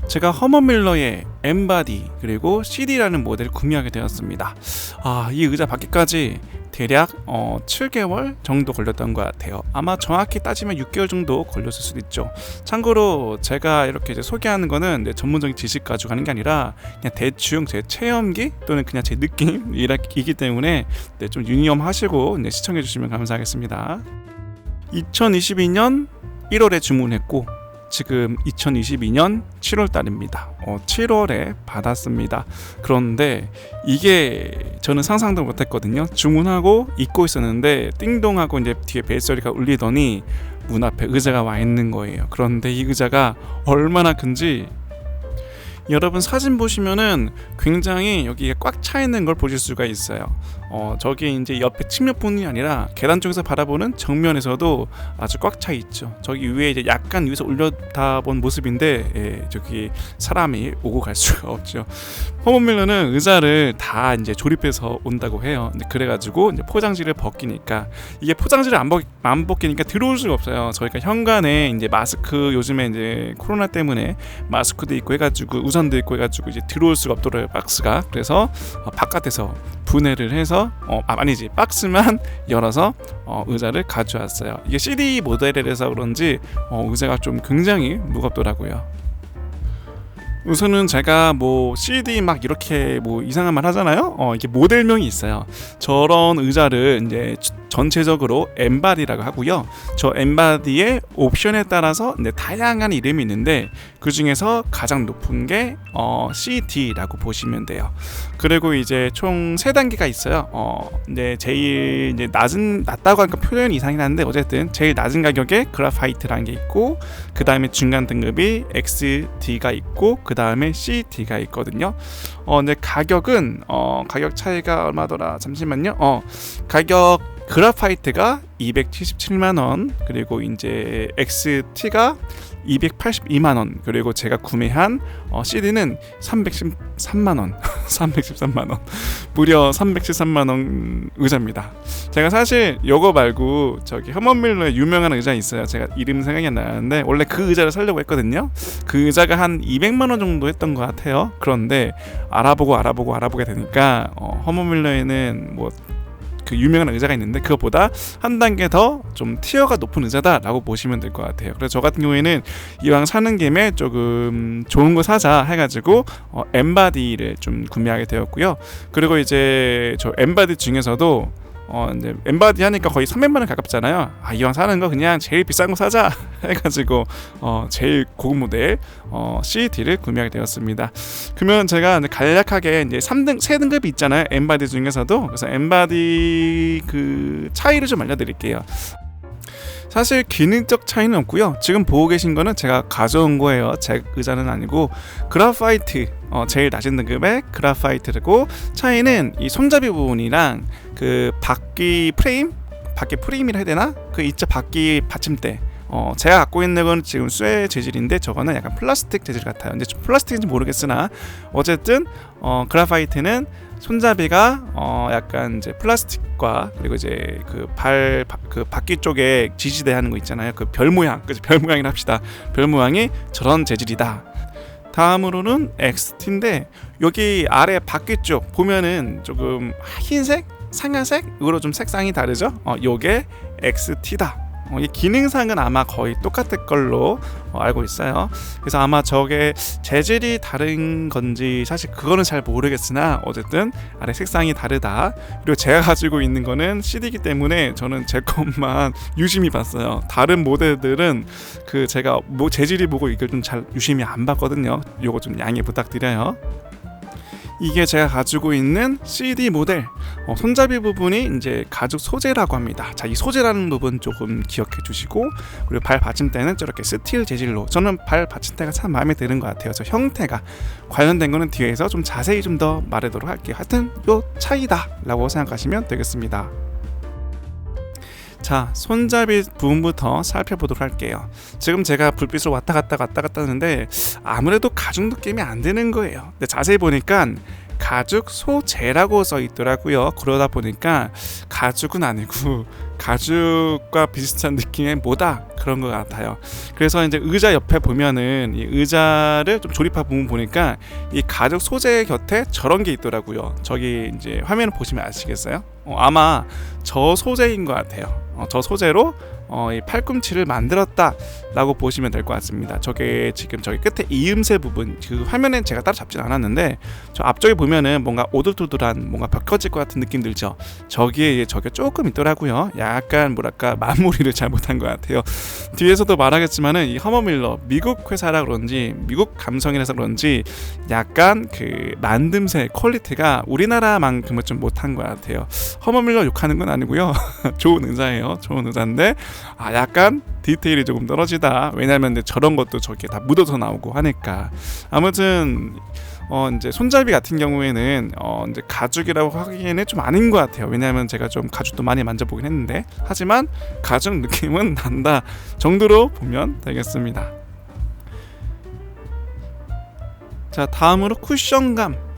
제가 허먼 밀러의 엠바디 그리고 CD라는 모델을 구매하게 되었습니다. 이 의자 받기까지 대략 7개월 정도 걸렸던 것 같아요. 아마 정확히 따지면 6개월 정도 걸렸을 수도 있죠. 참고로 제가 이렇게 이제 소개하는 거는 전문적인 지식 가지고 하는 게 아니라 그냥 대충 제 체험기 또는 그냥 제 느낌이기 때문에 좀 유념하시고 시청해 주시면 감사하겠습니다. 2022년 1월에 주문했고 지금 2022년 7월 달입니다. 7월에 받았습니다. 그런데 이게 저는 상상도 못했거든요. 주문하고 입고 있었는데 띵동하고 이제 뒤에 벨소리가 울리더니 문 앞에 의자가 와 있는 거예요. 그런데 이 의자가 얼마나 큰지 여러분 사진 보시면은 굉장히 여기에 꽉 차 있는 걸 보실 수가 있어요. 저기 이제 옆에 측면뿐이 아니라 계단 쪽에서 바라보는 정면에서도 아주 꽉 차 있죠. 저기 위에 이제 약간 위에서 올려다본 모습인데 저기 사람이 오고 갈 수가 없죠. 허먼 밀러는 의자를 다 이제 조립해서 온다고 해요. 그래가지고 이제 포장지를 벗기니까 이게 포장지를 안 벗기니까 들어올 수가 없어요. 저희가 현관에 이제 마스크 요즘에 이제 코로나 때문에 마스크도 있고 해가지고 우산도 있고 해가지고 이제 들어올 수가 없더라고요. 박스가. 그래서 바깥에서 분해를 해서 아니지 박스만 열어서 의자를 가져왔어요. 이게 CD 모델이라서 그런지 의자가 좀 굉장히 무겁더라고요. 우선은 제가 CD 막 이렇게 이상한 말 하잖아요. 이게 모델명이 있어요. 저런 의자를 이제 전체적으로 엠바디라고 하고요. 저 엠바디의 옵션에 따라서 다양한 이름이 있는데 그 중에서 가장 높은 게 CD라고 보시면 돼요. 그리고 이제 총 3단계가 있어요. 제일 이제 낮다고 하니까 표현이 이상하긴 한데 어쨌든 제일 낮은 가격에 그라파이트라는 게 있고 그 다음에 중간 등급이 XD가 있고 그 다음에 CD가 있거든요. 근데 가격은 가격 차이가 얼마더라? 잠시만요. 가격 그라파이트가 277만원 그리고 이제 XT가 282만원 그리고 제가 구매한 CD는 313만원 313만원 무려 313만원 의자입니다. 제가 사실 요거 말고 저기 허먼 밀러의 유명한 의자 있어요. 제가 이름 생각이 안 나는데 원래 그 의자를 사려고 했거든요. 그 의자가 한 200만원 정도 했던 것 같아요. 그런데 알아보게 되니까 허먼 밀러에는 그 유명한 의자가 있는데 그것보다 한 단계 더 좀 티어가 높은 의자다라고 보시면 될 것 같아요. 그래서 저 같은 경우에는 이왕 사는 김에 조금 좋은 거 사자 해가지고 엠바디를 좀 구매하게 되었고요. 그리고 이제 저 엠바디 중에서도 이제 엠바디 하니까 거의 300만원 가깝잖아요. 이왕 사는 거 그냥 제일 비싼 거 사자 해가지고 제일 고급 모델 CD를 구매하게 되었습니다. 그러면 제가 간략하게 이제 3등급이 있잖아요. 엠바디 중에서도. 그래서 엠바디 그 차이를 좀 알려드릴게요. 사실 기능적 차이는 없고요. 지금 보고 계신 거는 제가 가져온 거예요. 제 의자는 아니고 그라파이트 제일 낮은 등급의 그라파이트고 차이는 이 손잡이 부분이랑 그 바퀴 프레임이라 해야 되나? 그 있죠 바퀴 받침대. 제가 갖고 있는 건 지금 쇠 재질인데 저거는 약간 플라스틱 재질 같아요. 근데 플라스틱인지 모르겠으나 어쨌든 그라파이트는 손잡이가 약간 이제 플라스틱과 그리고 이제 그 바퀴 쪽에 지지대 하는 거 있잖아요. 그 별 모양, 그죠? 별 모양이라 합시다. 별 모양이 저런 재질이다. 다음으로는 XT인데 여기 아래 바퀴 쪽 보면은 조금 흰색, 상아색으로 좀 색상이 다르죠? 요게 XT다. 이 기능상은 아마 거의 똑같을 걸로 알고 있어요. 그래서 아마 저게 재질이 다른 건지 사실 그거는 잘 모르겠으나 어쨌든 아래 색상이 다르다. 그리고 제가 가지고 있는 거는 CD이기 때문에 저는 제 것만 유심히 봤어요. 다른 모델들은 그 제가 재질이 뭐고 이걸 좀 잘 유심히 안 봤거든요. 요거 좀 양해 부탁드려요. 이게 제가 가지고 있는 CD 모델 손잡이 부분이 이제 가죽 소재라고 합니다. 자, 이 소재라는 부분 조금 기억해 주시고 그리고 발 받침대는 저렇게 스틸 재질로 저는 발 받침대가 참 마음에 드는 것 같아요. 저 형태가 관련된 거는 뒤에서 좀 자세히 좀 더 말하도록 할게요. 하여튼 요 차이다 라고 생각하시면 되겠습니다. 자, 손잡이 부분부터 살펴보도록 할게요. 지금 제가 불빛을 왔다 갔다 하는데 아무래도 가죽 느낌이 안 드는 거예요. 근데 자세히 보니까 가죽 소재라고 써 있더라고요. 그러다 보니까 가죽은 아니고 가죽과 비슷한 느낌의 뭐다 그런 것 같아요. 그래서 이제 의자 옆에 보면은 이 의자를 좀 조립한 부분 보니까 이 가죽 소재 곁에 저런 게 있더라고요. 저기 이제 화면을 보시면 아시겠어요? 아마 저 소재인 것 같아요. 저 소재로 이 팔꿈치를 만들었다라고 보시면 될 것 같습니다. 저게 지금 저기 끝에 이음새 부분, 그 화면엔 제가 따로 잡진 않았는데 저 앞쪽에 보면은 뭔가 오돌토돌한 뭔가 벗겨질 것 같은 느낌 들죠. 저게 조금 있더라고요. 약간 뭐랄까 마무리를 잘못한 것 같아요. 뒤에서도 말하겠지만은 이 허머밀러 미국 회사라 그런지 미국 감성이라서 그런지 약간 그 만듦새 퀄리티가 우리나라만큼은 좀 못한 것 같아요. 허머밀러 욕하는 건 아니고요. 좋은 의자예요. 좋은 의자인데 약간 디테일이 조금 떨어지다. 왜냐면 저런 것도 저게 다 묻어서 나오고 하니까. 아무튼 이제 손잡이 같은 경우에는 이제 가죽이라고 하기에는 좀 아닌 것 같아요. 왜냐하면 제가 좀 가죽도 많이 만져보긴 했는데, 하지만 가죽 느낌은 난다 정도로 보면 되겠습니다. 자, 다음으로 쿠션감.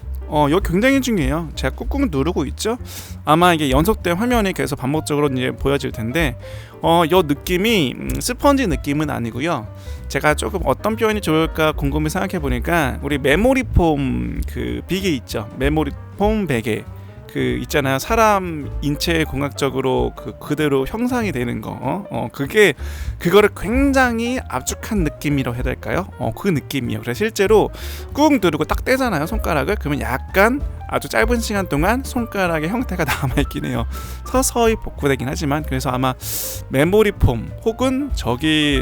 이거 굉장히 중요해요. 제가 꾹꾹 누르고 있죠. 아마 이게 연속된 화면이 계속 반복적으로 이제 보여질 텐데, 이 느낌이 스펀지 느낌은 아니고요. 제가 조금 어떤 표현이 좋을까 궁금해 생각해 보니까 우리 메모리 폼 그 비계 있죠. 메모리 폼 베개 그 있잖아요. 사람 인체 공학적으로 그대로 형상이 되는 거. 그거를 굉장히 압축한 느낌이라고 해야 될까요? 그 느낌이에요. 그래서 실제로 꾹 누르고 딱 떼잖아요, 손가락을. 그러면 약간 아주 짧은 시간 동안 손가락의 형태가 남아있긴 해요. 서서히 복구되긴 하지만, 그래서 아마 메모리 폼 혹은 저기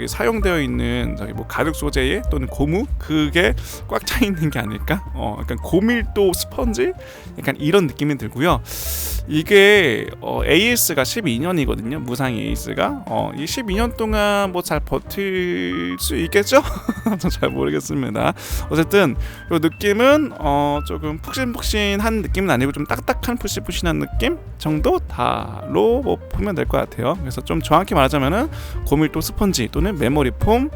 사용되어 있는 저기 뭐 가죽 소재의 또는 고무 그게 꽉 차 있는 게 아닐까? 약간 고밀도 스펀지? 약간 이런 느낌이 들고요. 이게 AS가 12년이거든요. 무상 AS가 이 12년 동안 뭐 잘 버틸 수 있겠죠? 잘 모르겠습니다. 어쨌든 이 느낌은 조금 푹신푹신한 느낌은 아니고 좀 딱딱한 푹신푹신한 느낌 정도 다로 뭐 보면 될 것 같아요. 그래서 좀 정확히 말하자면은 고밀도 스펀지 또는 메모리 폼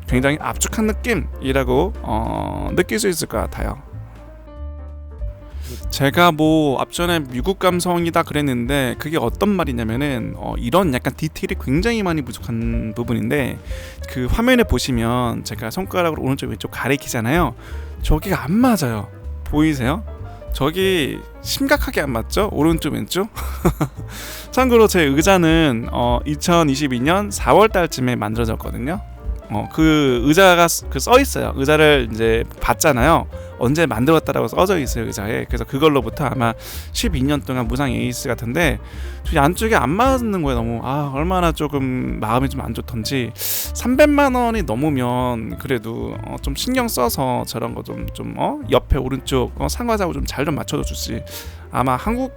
굉장히 압축한 느낌이라고 느낄 수 있을 것 같아요. 제가 뭐 앞전에 미국 감성이다 그랬는데 그게 어떤 말이냐면은 이런 약간 디테일이 굉장히 많이 부족한 부분인데, 그 화면에 보시면 제가 손가락으로 오른쪽 왼쪽 가리키잖아요. 저기가 안 맞아요. 보이세요? 저기 심각하게 안 맞죠? 오른쪽 왼쪽? 참고로 제 의자는 2022년 4월 달쯤에 만들어졌거든요. 그 의자가 써 있어요. 의자를 이제 봤잖아요. 언제 만들었다라고 써져 있어요, 의자에. 그래서 그걸로부터 아마 12년 동안 무상 에이스 같은데 저 안쪽에 안 맞는 거예요. 너무 얼마나 조금 마음이 좀 안 좋던지. 300만 원이 넘으면 그래도 좀 신경 써서 저런 거 좀 옆에 오른쪽 상과자고 좀 잘 좀 맞춰줘 주지. 아마 한국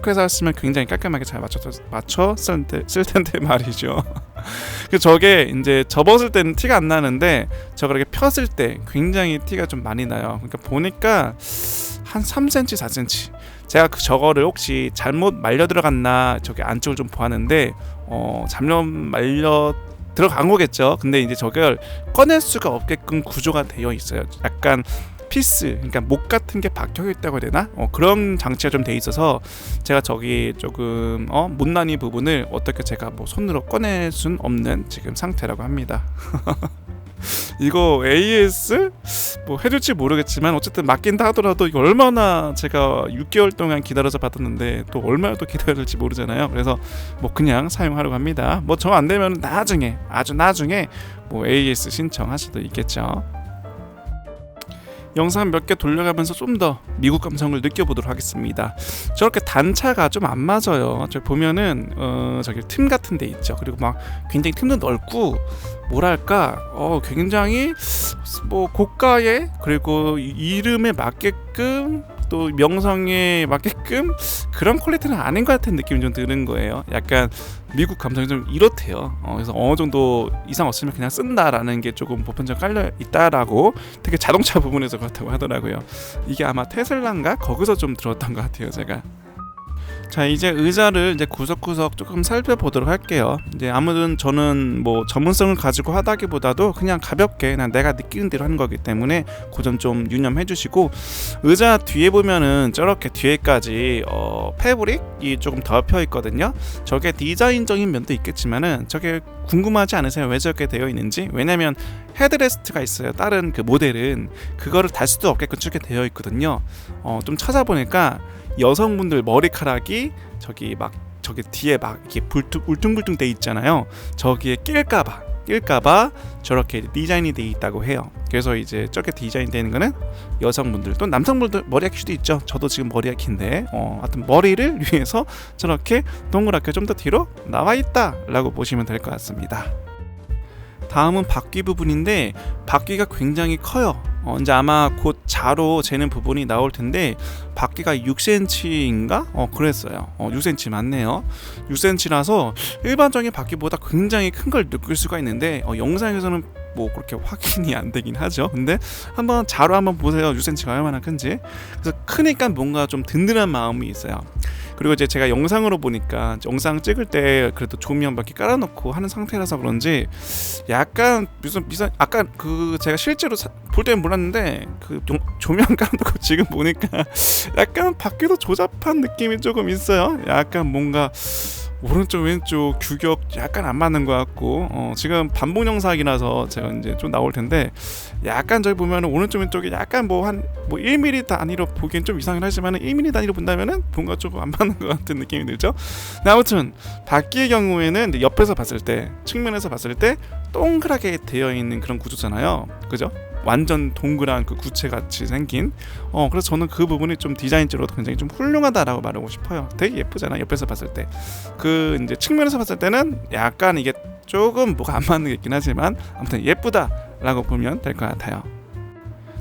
회사였으면 굉장히 깔끔하게 잘 맞춰 쓸 텐데 말이죠. 저게 이제 접었을 때는 티가 안 나는데 저렇게 폈을 때 굉장히 티가 좀 많이 나요. 그러니까 보니까 한 3cm, 4cm. 제가 저거를 혹시 잘못 말려 들어갔나 저기 안쪽을 좀 보았는데 잘못 말려 들어간 거겠죠. 근데 이제 저걸 꺼낼 수가 없게끔 구조가 되어 있어요. 약간 피스, 그러니까 목 같은 게 박혀 있다고 해야 되나? 그런 장치가 좀 돼 있어서 제가 저기 조금 못난이 부분을 어떻게 제가 뭐 손으로 꺼낼 순 없는 지금 상태라고 합니다. 이거 AS 뭐 해줄지 모르겠지만 어쨌든 맡긴다 하더라도 이거 얼마나 제가 6개월 동안 기다려서 받았는데 또 얼마나 또 기다려야 될지 모르잖아요. 그래서 뭐 그냥 사용하려고 합니다. 뭐 정 안 되면 나중에 아주 나중에 뭐 AS 신청할 수도 있겠죠. 영상 몇 개 돌려가면서 좀 더 미국 감성을 느껴보도록 하겠습니다. 저렇게 단차가 좀 안 맞아요. 저 보면은 저기 틈 같은 데 있죠. 그리고 막 굉장히 틈도 넓고 뭐랄까 굉장히 뭐 고가의 그리고 이름에 맞게끔 또 명성에 맞게끔 그런 퀄리티는 아닌 것 같은 느낌이 좀 드는 거예요. 약간 미국 감성이 좀 이렇대요. 그래서 어느 정도 이상 없으면 그냥 쓴다라는 게 조금 보편적으로 깔려 있다라고 되게 자동차 부분에서 그렇다고 하더라고요. 이게 아마 테슬라인가 거기서 좀 들었던 것 같아요, 제가. 자, 이제 의자를 이제 구석구석 조금 살펴보도록 할게요. 이제 아무튼 저는 뭐 전문성을 가지고 하다기보다도 그냥 가볍게 그냥 내가 느끼는 대로 하는 거기 때문에 그 점 좀 유념해 주시고, 의자 뒤에 보면은 저렇게 뒤에까지 패브릭이 조금 덮여 있거든요. 저게 디자인적인 면도 있겠지만은 저게 궁금하지 않으세요? 왜 저렇게 되어 있는지? 왜냐면 헤드레스트가 있어요. 다른 그 모델은 그거를 달 수도 없게끔 저렇게 되어 있거든요. 좀 찾아보니까 여성분들 머리카락이 저기 뒤에 막 이렇게 울퉁불퉁 돼 있잖아요. 저기에 낄까봐 저렇게 디자인이 돼 있다고 해요. 그래서 이제 저렇게 디자인 되는 거는 여성분들 또 남성분들 머리가 길 수도 있죠. 저도 지금 머리가 긴데 하여튼 머리를 위해서 저렇게 동그랗게 좀 더 뒤로 나와 있다라고 보시면 될 것 같습니다. 다음은 바퀴 부분인데 바퀴가 굉장히 커요. 이제 아마 곧 자로 재는 부분이 나올 텐데 바퀴가 6cm인가? 그랬어요. 6cm 맞네요. 6cm라서 일반적인 바퀴보다 굉장히 큰 걸 느낄 수가 있는데 영상에서는 뭐 그렇게 확인이 안 되긴 하죠. 근데 한번 자로 한번 보세요. 6cm가 얼마나 큰지. 그래서 크니까 뭔가 좀 든든한 마음이 있어요. 그리고 이제 제가 영상으로 보니까 영상 찍을 때 그래도 조명 몇 개 깔아놓고 하는 상태라서 그런지 약간 무슨 아까 그 제가 실제로 볼 때는 몰랐는데 그 조명 깔아놓고 지금 보니까 약간 바퀴도 조잡한 느낌이 조금 있어요. 약간 뭔가 오른쪽 왼쪽 규격 약간 안 맞는 것 같고 지금 반복 영상이라서 제가 이제 좀 나올 텐데 약간 저기 보면 오른쪽 왼쪽이 약간 뭐 1mm 단위로 보기엔 좀 이상하긴 하지만 1mm 단위로 본다면은 뭔가 조금 안 맞는 것 같은 느낌이 들죠. 근데 아무튼 바퀴의 경우에는 옆에서 봤을 때 측면에서 봤을 때 동그랗게 되어 있는 그런 구조잖아요. 그죠? 완전 동그란 그 구체같이 생긴 그래서 저는 그 부분이 좀 디자인적으로 굉장히 좀 훌륭하다라고 말하고 싶어요. 되게 예쁘잖아 옆에서 봤을 때. 그 이제 측면에서 봤을 때는 약간 이게 조금 뭐가 안 맞는 게 있긴 하지만 아무튼 예쁘다라고 보면 될 것 같아요.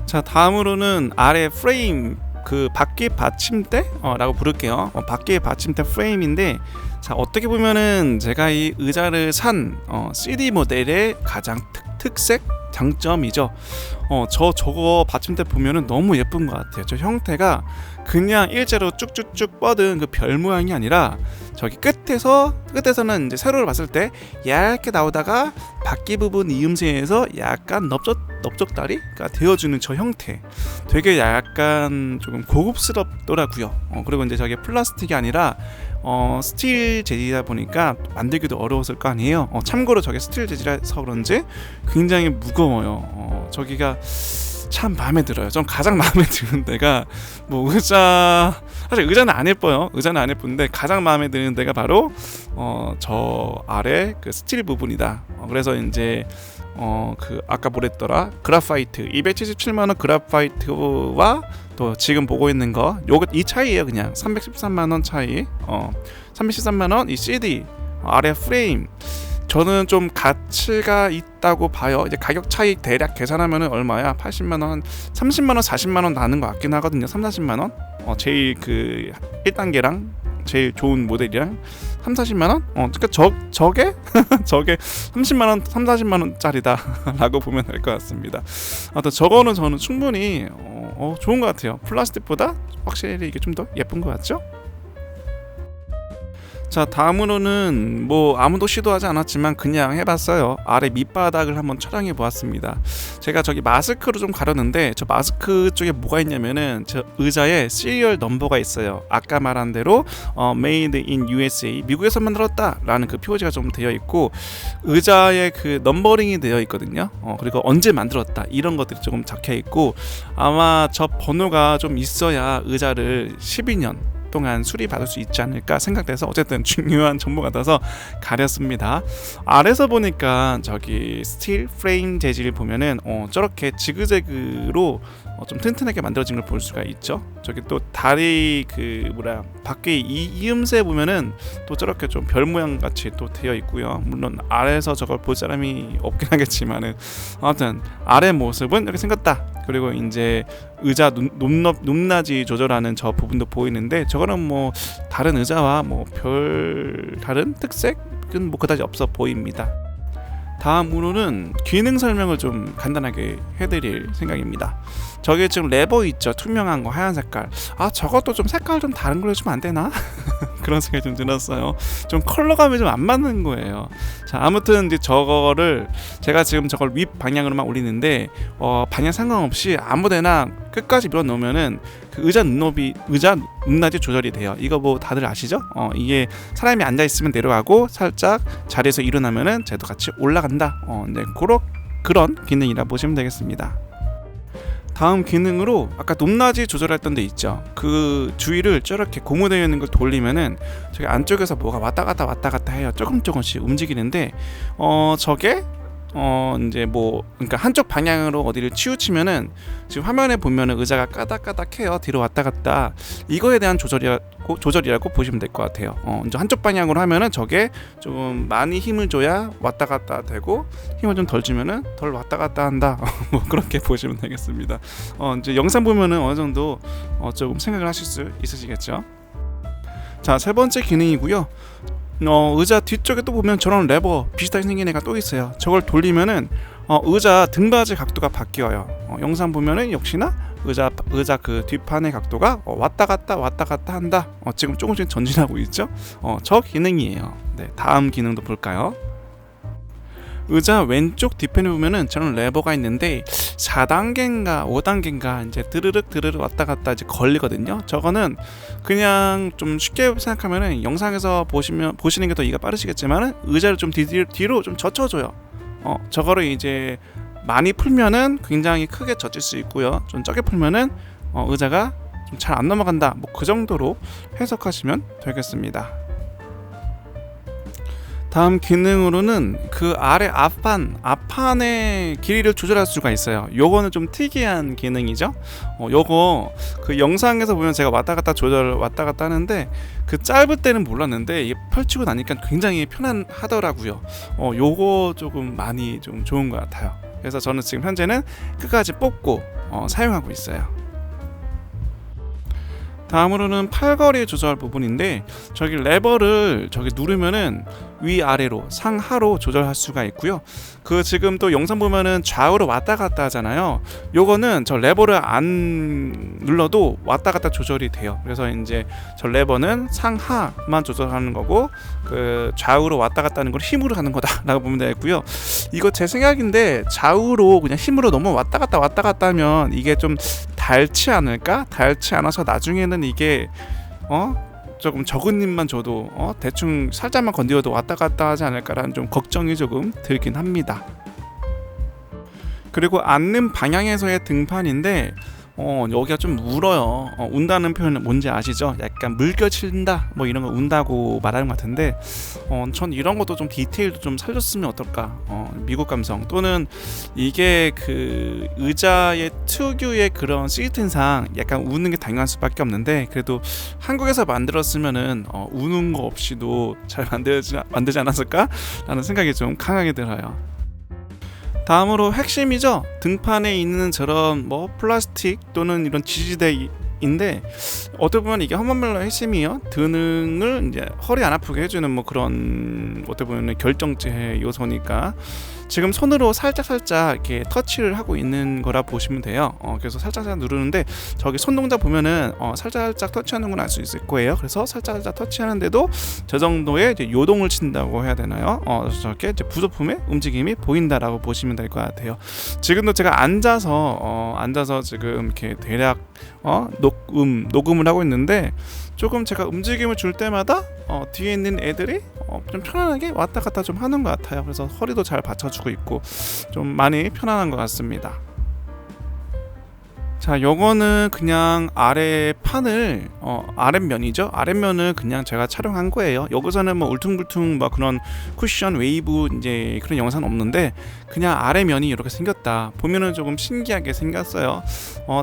자, 다음으로는 아래 프레임 그 바퀴 받침대라고 부를게요. 바퀴 받침대 프레임인데 자, 어떻게 보면은 제가 이 의자를 산 CD 모델의 가장 특색 장점이죠. 저거 받침대 보면은 너무 예쁜 것 같아요. 저 형태가 그냥 일자로 쭉쭉쭉 뻗은 그 별 모양이 아니라 저기 끝에서는 이제 세로를 봤을 때 얇게 나오다가 바퀴 부분 이음새에서 약간 넓적다리가 되어주는 저 형태, 되게 약간 조금 고급스럽더라고요. 그리고 이제 저게 플라스틱이 아니라 스틸 재질이다 보니까 만들기도 어려웠을 거 아니에요. 참고로 저게 스틸 재질이라서 그런지 굉장히 무거워요. 저기가 참 마음에 들어요. 좀 가장 마음에 드는 데가 뭐 사실 의자는 안 예뻐요. 의자는 안 예쁜데 가장 마음에 드는 데가 바로 저 아래 그 스틸 부분이다. 그래서 이제 그 아까 뭐랬더라, 그라파이트 277만원 그라파이트와 또 지금 보고 있는 거 요거 이 차이예요. 그냥 313만원 차이. 313만원 이 CD 아래 프레임 저는 좀 가치가 있다고 봐요. 이제 가격 차이 대략 계산하면은 얼마야? 80만원, 30만원, 40만원 나는 것 같긴 하거든요. 30-40만원? 제일 그 1단계랑 제일 좋은 모델이랑 30-40만원? 그러니까 저게 30만원, 30-40만원짜리다 라고 보면 될 것 같습니다. 아무튼 저거는 저는 충분히 좋은 것 같아요. 플라스틱보다 확실히 이게 좀 더 예쁜 것 같죠? 자, 다음으로는 뭐 아무도 시도하지 않았지만 그냥 해봤어요. 아래 밑바닥을 한번 촬영해 보았습니다. 제가 저기 마스크로 좀 가렸는데 저 마스크 쪽에 뭐가 있냐면은 저 의자에 시리얼 넘버가 있어요. 아까 말한 대로 Made in USA, 미국에서 만들었다 라는 그 표지가 좀 되어 있고 의자에 그 넘버링이 되어 있거든요. 그리고 언제 만들었다 이런 것들이 조금 적혀 있고 아마 저 번호가 좀 있어야 의자를 12년 동안 수리받을 수 있지 않을까 생각돼서 어쨌든 중요한 정보 같아서 가렸습니다. 아래서 보니까 저기 스틸 프레임 재질을 보면은 저렇게 지그재그로 좀 튼튼하게 만들어진 걸 볼 수가 있죠. 저기 또 다리 그 바퀴 이음새 보면은 또 저렇게 좀 별 모양 같이 또 되어 있고요. 물론 아래에서 저걸 볼 사람이 없긴 하겠지만은 아무튼 아래 모습은 이렇게 생겼다. 그리고 이제 의자 높낮이 조절하는 저 부분도 보이는데 저거는 뭐 다른 의자와 뭐 별 다른 특색은 뭐 그다지 없어 보입니다. 다음으로는 기능 설명을 좀 간단하게 해드릴 생각입니다. 저게 지금 레버 있죠? 투명한 거 하얀 색깔. 저것도 좀 색깔 좀 다른 걸로 해주면 안 되나? 그런 생각이 좀 들었어요. 좀 컬러감이 좀 안 맞는 거예요. 자, 아무튼 이제 저거를 제가 지금 저걸 윗 방향으로만 올리는데 방향 상관없이 아무데나 끝까지 밀어 놓으면은 그 의자 높낮이 조절이 돼요. 이거 뭐 다들 아시죠? 이게 사람이 앉아 있으면 내려가고 살짝 자리에서 일어나면은 쟤도 같이 올라간다. 이제 그런 기능이라 보시면 되겠습니다. 다음 기능으로 아까 높낮이 조절했던 데 있죠. 그 주위를 저렇게 고무되어 있는 걸 돌리면은 저기 안쪽에서 뭐가 왔다 갔다 해요. 조금씩 움직이는데 저게 이제 뭐 그러니까 한쪽 방향으로 어디를 치우치면은 지금 화면에 보면은 의자가 까닥까닥해요. 뒤로 왔다 갔다. 이거에 대한 조절이라고 보시면 될 것 같아요. 이제 한쪽 방향으로 하면은 저게 좀 많이 힘을 줘야 왔다 갔다 되고 힘을 좀 덜 주면은 덜 왔다 갔다 한다. 뭐 그렇게 보시면 되겠습니다. 이제 영상 보면은 어느 정도 조금 생각을 하실 수 있으시겠죠. 자, 세 번째 기능이고요. 의자 뒤쪽에 또 보면 저런 레버 비슷하게 생긴 애가 또 있어요. 저걸 돌리면은 의자 등받이 각도가 바뀌어요. 영상 보면은 역시나 의자 그 뒷판의 각도가 왔다 갔다 한다. 지금 조금씩 전진하고 있죠. 저 기능이에요. 네, 다음 기능도 볼까요? 의자 왼쪽 뒤편에 보면은 저런 레버가 있는데 4단계인가 5단계인가 이제 드르륵 왔다 갔다 이제 걸리거든요. 저거는 그냥 좀 쉽게 생각하면은 영상에서 보시는 게 더 이해가 빠르시겠지만은 의자를 좀 뒤로 좀 젖혀줘요. 저거를 이제 많이 풀면은 굉장히 크게 젖힐 수 있고요. 좀 적게 풀면은 의자가 좀 잘 안 넘어간다. 뭐 그 정도로 해석하시면 되겠습니다. 다음 기능으로는 그 아래 앞판의 길이를 조절할 수가 있어요. 요거는 좀 특이한 기능이죠. 요거 그 영상에서 보면 제가 왔다 갔다 하는데 그 짧을 때는 몰랐는데 이게 펼치고 나니까 굉장히 편안하더라고요. 요거 조금 많이 좀 좋은 것 같아요. 그래서 저는 지금 현재는 끝까지 뽑고 사용하고 있어요. 다음으로는 팔걸이 조절 부분인데 저기 레버를 저기 누르면은 위아래로 상하로 조절할 수가 있고요. 그 지금 또 영상 보면은 좌우로 왔다 갔다 하잖아요. 요거는 저 레버를 안 눌러도 왔다 갔다 조절이 돼요. 그래서 이제 저 레버는 상하만 조절하는 거고 그 좌우로 왔다 갔다 하는 걸 힘으로 하는 거다라고 보면 되겠고요. 이거 제 생각인데 좌우로 그냥 힘으로 너무 왔다 갔다 하면 이게 좀 닳지 않을까? 닳지 않아서 나중에는 이게 조금 적은 힘만 줘도 대충 살짝만 건드려도 왔다 갔다 하지 않을까라는 좀 걱정이 조금 들긴 합니다. 그리고 앉는 방향에서의 등판인데 여기가 좀 울어요. 운다는 표현은 뭔지 아시죠? 약간 물결친다 뭐 이런 거 운다고 말하는 것 같은데 전 이런 것도 좀 디테일도 좀 살렸으면 어떨까. 미국 감성 또는 이게 그 의자의 특유의 그런 시스템상 약간 우는 게 당연할 수밖에 없는데 그래도 한국에서 만들었으면은 우는 거 없이도 잘 만들지 않았을까? 라는 생각이 좀 강하게 들어요. 다음으로 핵심이죠. 등판에 있는 저런 뭐 플라스틱 또는 이런 지지대인데 어떻게 보면 이게 허먼멜러의 핵심이에요. 등을 이제 허리 안 아프게 해주는 뭐 그런 어떻게 보면 결정체 요소니까 지금 손으로 살짝 이렇게 터치를 하고 있는 거라 보시면 돼요. 그래서 살짝 누르는데 저기 손 동작 보면은 살짝 터치하는 건 알 수 있을 거예요. 그래서 살짝 터치하는데도 저 정도의 이제 요동을 친다고 해야 되나요? 그래서 저렇게 이제 부속품의 움직임이 보인다라고 보시면 될 것 같아요. 지금도 제가 앉아서 지금 이렇게 대략 녹음을 하고 있는데 조금 제가 움직임을 줄 때마다 뒤에 있는 애들이 좀 편안하게 왔다 갔다 좀 하는 것 같아요. 그래서 허리도 잘 받쳐주고 있고 좀 많이 편안한 것 같습니다. 자, 요거는 그냥 아랫판을 아랫면이죠. 아랫면을 그냥 제가 촬영한 거예요. 여기서는 뭐 울퉁불퉁 뭐 그런 쿠션 웨이브 이제 그런 영상은 없는데 그냥 아랫면이 이렇게 생겼다. 보면은 조금 신기하게 생겼어요.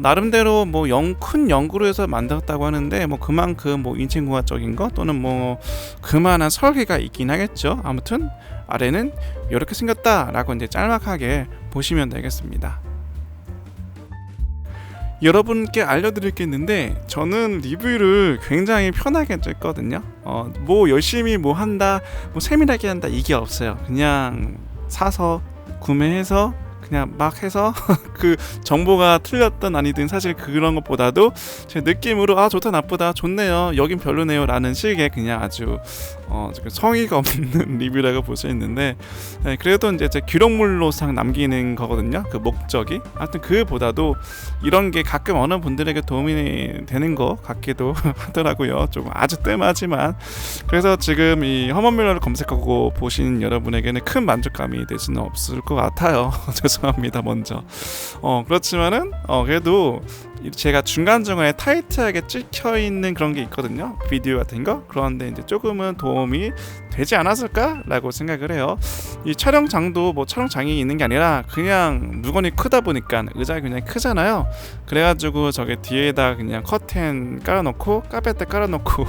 나름대로 뭐 큰 연구로 해서 만들었다고 하는데 뭐 그만큼 뭐 인체공학적인 거 또는 뭐 그만한 설계가 있긴 하겠죠. 아무튼 아래는 이렇게 생겼다라고 이제 짤막하게 보시면 되겠습니다. 여러분께 알려드릴 게 있는데 저는 리뷰를 굉장히 편하게 했거든요. 뭐 열심히 뭐 한다, 뭐 세밀하게 한다 이게 없어요. 그냥 사서 구매해서 그냥 막 해서 그 정보가 틀렸던 아니든 사실 그런 것보다도 제 느낌으로 아 좋다 나쁘다 좋네요 여긴 별로네요 라는 식의 그냥 아주 성의가 없는 리뷰라고 볼 수 있는데 네, 그래도 이제 제 기록물로상 남기는 거거든요. 그 목적이 하여튼 그보다도 이런 게 가끔 어느 분들에게 도움이 되는 것 같기도 하더라고요. 조금 아주 뜸하지만 그래서 지금 이 허먼 밀러를 검색하고 보신 여러분에게는 큰 만족감이 될 수는 없을 것 같아요. 죄송합니다 먼저. 그렇지만은 그래도 제가 중간중간에 타이트하게 찍혀있는 그런 게 있거든요. 비디오 같은 거. 그런데 이제 조금은 도움이 되지 않았을까라고 생각을 해요. 이 촬영장도 뭐 촬영장이 있는 게 아니라 그냥 물건이 크다 보니까 의자가 굉장히 크잖아요. 그래가지고 저게 뒤에다 그냥 커튼 깔아놓고 카페트 깔아놓고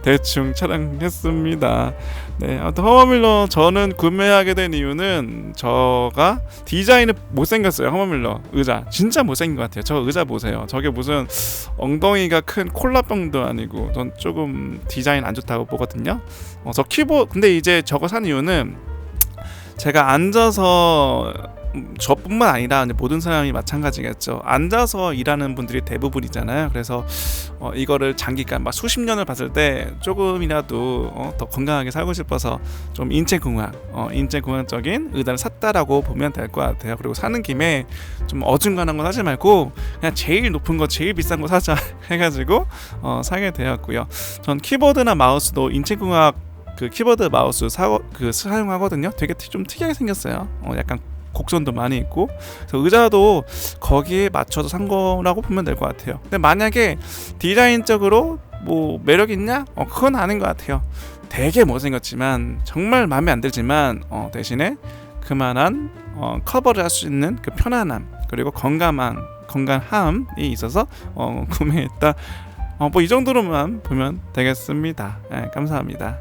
대충 촬영했습니다. 네, 아무튼 허먼 밀러 저는 구매하게 된 이유는 저가 디자인이 못생겼어요. 허먼 밀러 의자 진짜 못생긴 것 같아요. 저 의자 보세요. 저게 무슨 엉덩이가 큰 콜라병도 아니고 전 조금 디자인 안 좋다고 보거든요. 저 키보드 근데 이제 저거 산 이유는 제가 앉아서 저뿐만 아니라 모든 사람이 마찬가지겠죠. 앉아서 일하는 분들이 대부분이잖아요. 그래서 이거를 장기간 막 수십 년을 봤을 때 조금이라도 더 건강하게 살고 싶어서 좀 인체공학적인 의자를 샀다라고 보면 될 것 같아요. 그리고 사는 김에 좀 어중간한 거 사지 말고 그냥 제일 높은 거 제일 비싼 거 사자 해가지고 사게 되었고요. 전 키보드나 마우스도 인체공학 그 키보드 마우스 사용하거든요. 되게 좀 특이하게 생겼어요. 약간 곡선도 많이 있고 그래서 의자도 거기에 맞춰서 산 거라고 보면 될 것 같아요. 근데 만약에 디자인적으로 뭐 매력 있냐? 그건 아닌 것 같아요. 되게 못생겼지만 정말 마음에 안 들지만 대신에 그만한 커버를 할 수 있는 그 편안함 그리고 건강함이 있어서 구매했다. 뭐 이 정도로만 보면 되겠습니다. 네, 감사합니다.